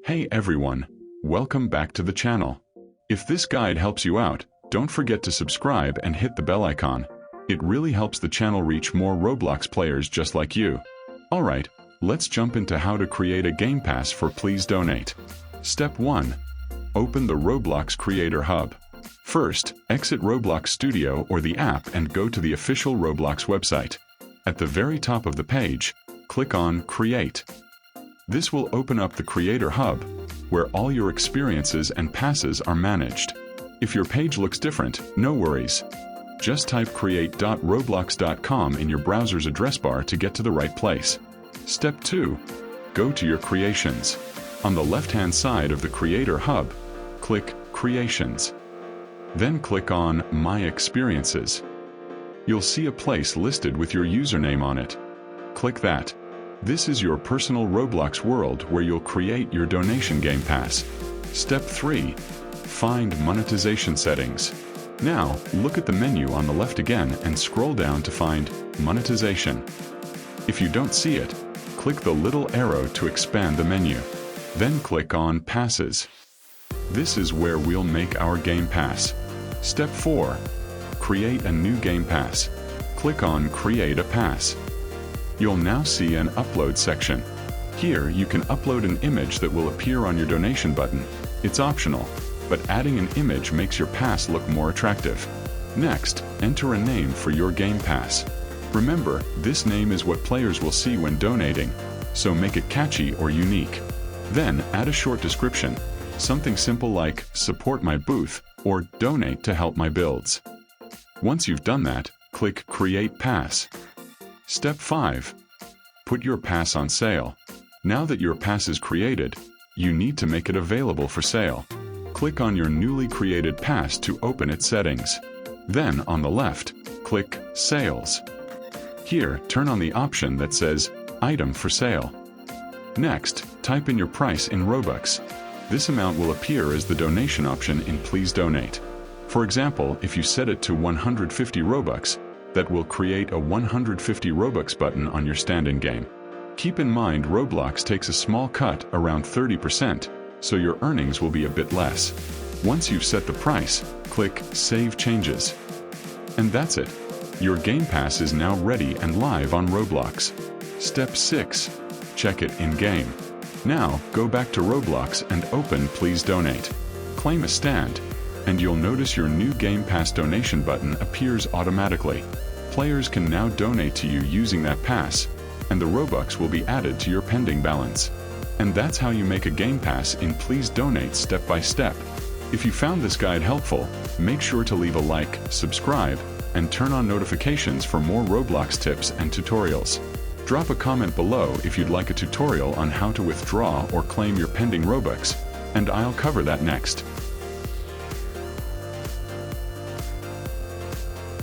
Hey everyone, welcome back to the channel. If this guide helps you out, don't forget to subscribe and hit the bell icon. It really helps the channel reach more Roblox players just like you. Alright, let's jump into how to create a Game Pass for Please Donate. Step 1. Open the Roblox Creator Hub. First, exit Roblox Studio or the app and go to the official Roblox website. At the very top of the page, click on Create. This will open up the Creator Hub, where all your experiences and passes are managed. If your page looks different, no worries. Just type create.roblox.com in your browser's address bar to get to the right place. Step 2. Go to your creations. On the left-hand side of the Creator Hub, click Creations. Then click on My Experiences. You'll see a place listed with your username on it. Click that. This is your personal Roblox world where you'll create your donation Game Pass. Step 3. Find Monetization Settings. Now, look at the menu on the left again and scroll down to find Monetization. If you don't see it, click the little arrow to expand the menu. Then click on Passes. This is where we'll make our Game Pass. Step 4. Create a new Game Pass. Click on Create a Pass. You'll now see an Upload section. Here you can upload an image that will appear on your donation button. It's optional, but adding an image makes your pass look more attractive. Next, enter a name for your Game Pass. Remember, this name is what players will see when donating, so make it catchy or unique. Then add a short description, something simple like "Support my booth" or "Donate to help my builds." Once you've done that, click Create Pass. Step 5. Put your pass on sale. Now that your pass is created, you need to make it available for sale. Click on your newly created pass to open its settings. Then on the left, click Sales. Here, turn on the option that says Item for Sale. Next, type in your price in Robux. This amount will appear as the donation option in Please Donate. For example, if you set it to 150 Robux, that will create a 150 Robux button on your stand-in game. Keep in mind Roblox takes a small cut, around 30%, so your earnings will be a bit less. Once you've set the price, click Save Changes. And that's it. Your Game Pass is now ready and live on Roblox. Step 6. Check it in-game. Now, go back to Roblox and open Please Donate. Claim a stand, and you'll notice your new Game Pass donation button appears automatically. Players can now donate to you using that pass, and the Robux will be added to your pending balance. And that's how you make a Game Pass in Please Donate step by step. If you found this guide helpful, make sure to leave a like, subscribe, and turn on notifications for more Roblox tips and tutorials. Drop a comment below if you'd like a tutorial on how to withdraw or claim your pending Robux, and I'll cover that next.